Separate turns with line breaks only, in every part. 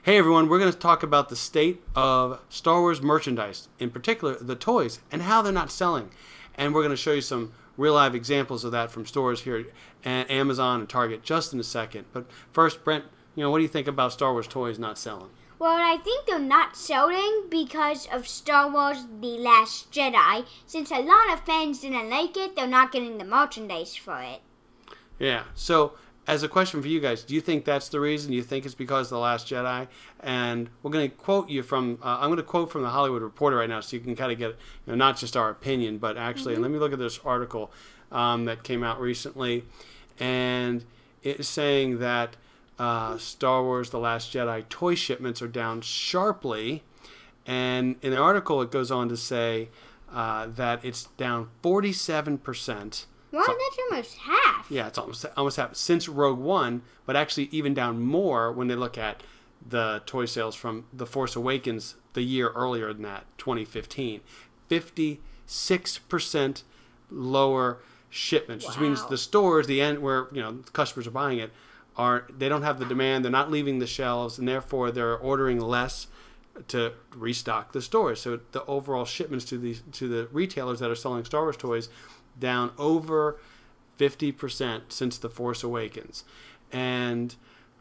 Hey everyone, we're going to talk about the state of Star Wars merchandise, in particular the toys, and how they're not selling. And we're going to show you some real live examples of that from stores here at Amazon and Target just in a second. But first, Brent, what do you think about Star Wars toys not selling?
Well, I think they're not selling because of Star Wars The Last Jedi. Since a lot of fans didn't like it, they're not getting the merchandise for it.
Yeah, so as a question for you guys, do you think that's the reason? Do you think it's because of The Last Jedi? And we're going to quote you from, I'm going to quote from the Hollywood Reporter right now so you can kind of get, not just our opinion, but actually, and let me look at this article that came out recently. And it's saying that Star Wars The Last Jedi toy shipments are down sharply. And in the article, it goes on to say that it's down 47%.
Well, that's almost half.
Yeah, it's almost half since Rogue One, but actually even down more when they look at the toy sales from The Force Awakens the year earlier than that, 2015. 56% lower shipments, which means the stores, the end where the customers are buying it, they don't have the demand, they're not leaving the shelves, and therefore they're ordering less to restock the stores. So the overall shipments to the retailers that are selling Star Wars toys down over 50% since The Force Awakens. And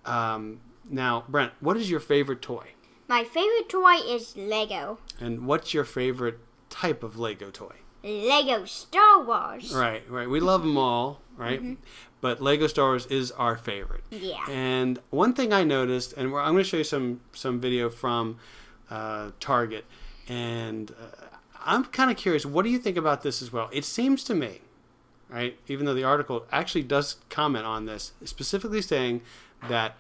now, Brent, what is your favorite toy?
My favorite toy is Lego.
And what's your favorite type of Lego toy?
Lego Star Wars.
Right. We love them all, right?
Mm-hmm.
But Lego Star Wars is our favorite.
Yeah.
And one thing I noticed, and I'm going to show you some video from Target, and I'm kind of curious, what do you think about this as well? It seems to me, right, even though the article actually does comment on this, specifically saying that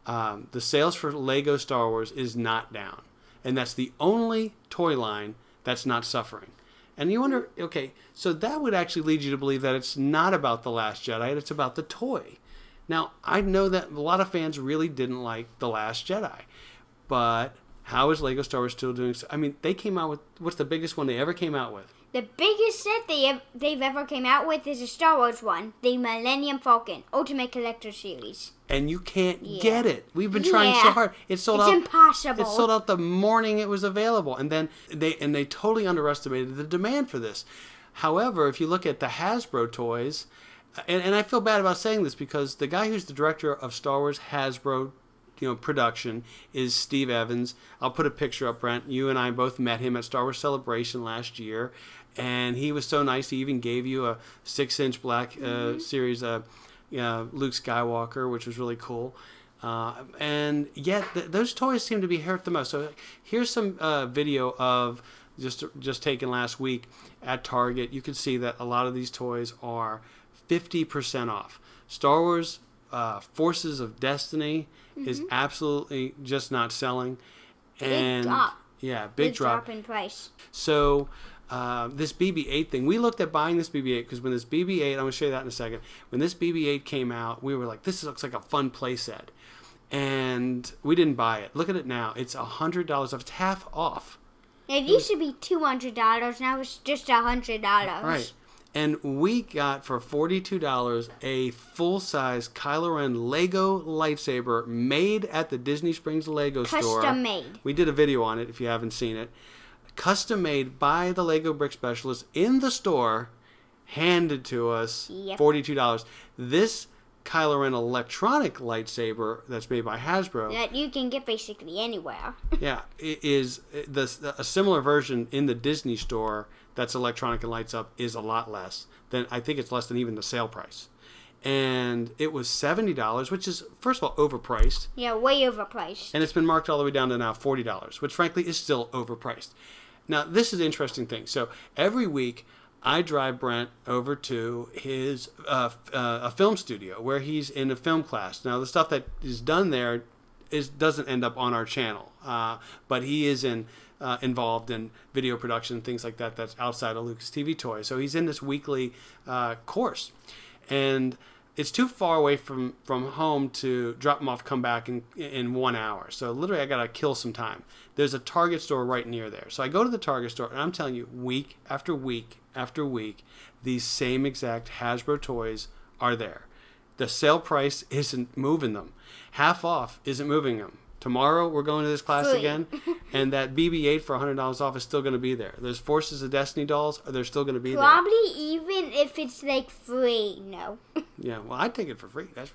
the sales for Lego Star Wars is not down. And that's the only toy line that's not suffering. And you wonder, okay, so that would actually lead you to believe that it's not about The Last Jedi, it's about the toy. Now, I know that a lot of fans really didn't like The Last Jedi, but how is Lego Star Wars still doing so? I mean, they came out with, what's the biggest one they ever came out with?
The biggest set they've ever came out with is a Star Wars one, the Millennium Falcon Ultimate Collector Series.
And you can't get it. We've been trying so hard. It's sold out.
It's impossible.
It sold out the morning it was available, and then they totally underestimated the demand for this. However, if you look at the Hasbro toys, and I feel bad about saying this because the guy who's the director of Star Wars Hasbro production is Steve Evans. I'll put a picture up, Brent. You and I both met him at Star Wars Celebration last year, and he was so nice. He even gave you a 6-inch black series Luke Skywalker, which was really cool. And yet those toys seem to be hurt the most. So here's some video of just taken last week at Target. You can see that a lot of these toys are 50% off. Star Wars Forces of Destiny is absolutely just not selling. And
big drop.
Yeah, big drop
in price.
So this BB-8 thing, we looked at buying this BB-8 because when this BB-8, I'm going to show you that in a second, when this BB-8 came out, we were like, this looks like a fun playset. And we didn't buy it. Look at it now. It's $100 off. It's half off.
It used to be $200. Now it's just $100.
Right. And we got for $42 a full-size Kylo Ren Lego lightsaber made at the Disney Springs Lego store.
Custom made.
We did a video on it if you haven't seen it. Custom made by the Lego Brick Specialist in the store, handed to us, $42. This Kylo Ren electronic lightsaber that's made by Hasbro,
that you can get basically anywhere.
Yeah, it is a similar version in the Disney store that's electronic and lights up is a lot less than, I think it's less than even the sale price. And it was $70, which is, first of all, overpriced.
Yeah, way overpriced.
And it's been marked all the way down to now $40, which frankly is still overpriced. Now, this is an interesting thing. So every week, I drive Brent over to his a film studio where he's in a film class. Now, the stuff that is done there doesn't end up on our channel, but he is involved in video production, things like that. That's outside of Lucas TV Toys. So he's in this weekly course, and it's too far away from home to drop him off, come back in 1 hour. So literally I got to kill some time. There's a Target store right near there. So I go to the Target store, and I'm telling you, week after week after week, these same exact Hasbro toys are there. The sale price isn't moving them. Half off isn't moving them. tomorrow we're going to this class
Free.
again, and that BB-8 for $100 off is still going to be there. Those Forces of Destiny dolls, they're still going to be
Probably even if it's like free. No.
Yeah, well, I'd take it for free. That's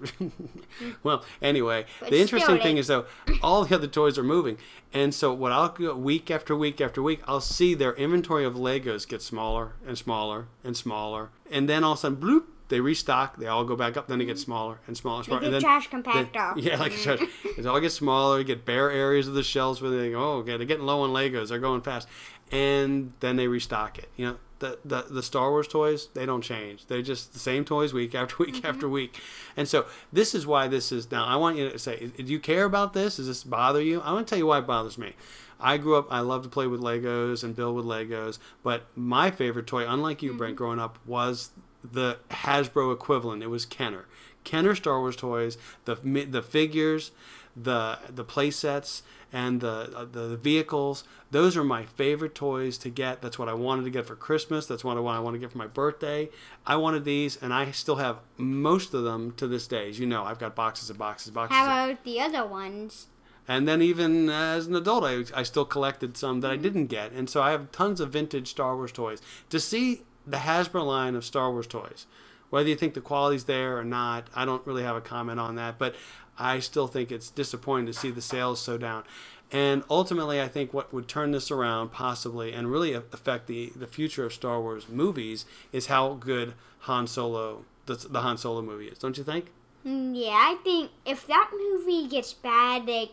well. Anyway,
But
the interesting
still,
thing is though, all the other toys are moving, and so what I'll go week after week after week, I'll see their inventory of Legos get smaller and smaller and smaller, and then all of a sudden, bloop, they restock. They all go back up. Then they get smaller and smaller and smaller.
Like a
and then,
trash compactor.
yeah, like a trash. It all gets smaller. You get bare areas of the shelves where they go, oh, okay, they're getting low on Legos. They're going fast, and then they restock it. You know. The Star Wars toys, they don't change. They're just the same toys week after week after week. And so this is why this is, now I want you to say, do you care about this? Does this bother you? I want to tell you why it bothers me. I grew up, I love to play with Legos and build with Legos, but my favorite toy, unlike you, Brent, growing up, was the Hasbro equivalent. It was Kenner. Kenner Star Wars toys, the figures, the play sets, and the vehicles. Those are my favorite toys to get. That's what I wanted to get for Christmas. That's what I want to get for my birthday. I wanted these, and I still have most of them to this day. As you know, I've got boxes and boxes and boxes.
How about the other ones?
And then even as an adult, I still collected some that I didn't get. And so I have tons of vintage Star Wars toys. To see the Hasbro line of Star Wars toys, whether you think the quality's there or not, I don't really have a comment on that. But I still think it's disappointing to see the sales so down. And ultimately, I think what would turn this around possibly and really affect the future of Star Wars movies is how good Han Solo, the Han Solo movie is. Don't you think?
Yeah, I think if that movie gets bad, like,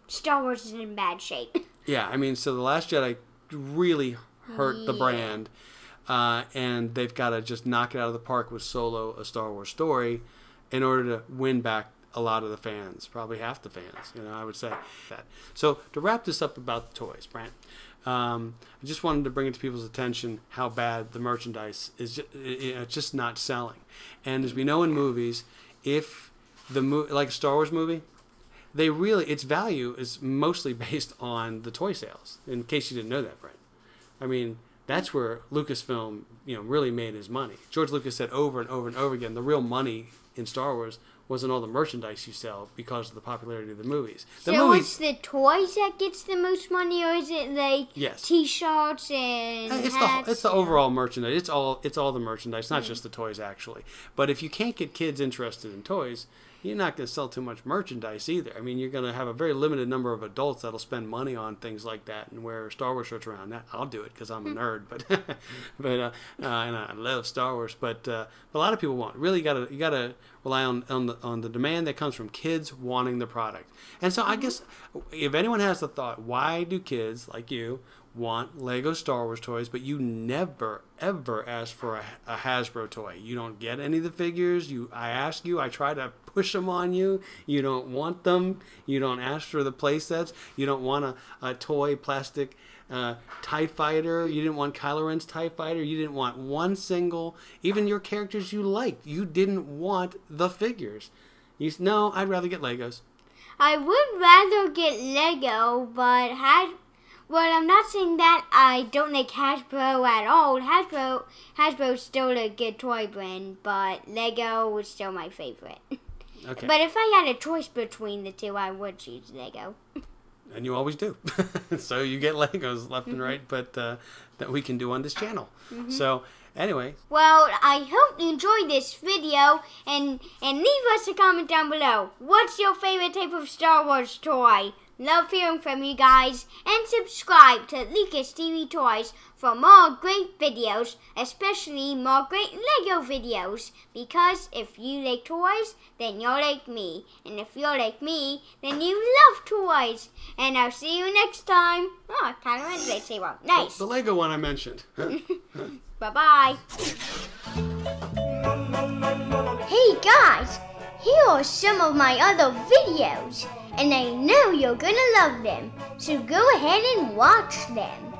Star Wars is in bad shape.
Yeah, I mean, so The Last Jedi really hurt the brand. And they've got to just knock it out of the park with Solo, a Star Wars story, in order to win back a lot of the fans, probably half the fans, I would say that. So to wrap this up about the toys, Brent, I just wanted to bring it to people's attention how bad the merchandise is. It's just not selling. And as we know in movies, if like a Star Wars movie, its value is mostly based on the toy sales. In case you didn't know that, Brent. I mean, that's where Lucasfilm, really made his money. George Lucas said over and over and over again, the real money in Star Wars wasn't all the merchandise you sell because of the popularity of the movies.
It's the toys that gets the most money, or is it like T-shirts and hats?
It's the overall merchandise. It's all the merchandise, not just the toys actually. But if you can't get kids interested in toys, you're not going to sell too much merchandise either. I mean, you're going to have a very limited number of adults that'll spend money on things like that and wear Star Wars shirts around. That I'll do it because I'm a nerd, but and I love Star Wars. But a lot of people won't. Really, you gotta rely on the demand that comes from kids wanting the product. And so I guess if anyone has the thought, why do kids like you want Lego Star Wars toys, but you never ever ask for a Hasbro toy? You don't get any of the figures. I ask you, I try to push them on you. You don't want them. You don't ask for the play sets. You don't want a toy plastic TIE fighter. You didn't want Kylo Ren's TIE fighter. You didn't want one single, even your characters you liked. You didn't want the figures. No, I'd rather get Legos.
I would rather get Lego, but I'm not saying that I don't like Hasbro at all. Hasbro's still a good toy brand, but Lego is still my favorite.
Okay.
But if I had a choice between the two, I would choose Lego.
And you always do. So you get Legos left and right, but that we can do on this channel. So anyway.
Well, I hope you enjoyed this video, and leave us a comment down below. What's your favorite type of Star Wars toy? Love hearing from you guys, and subscribe to Lucas TV Toys for more great videos, especially more great Lego videos, because if you like toys, then you're like me, and if you're like me, then you love toys, and I'll see you next time. Oh, I kind of went lightsaber. Nice.
The Lego one I mentioned.
Bye-bye. Hey guys, here are some of my other videos, and I know you're gonna love them, so go ahead and watch them.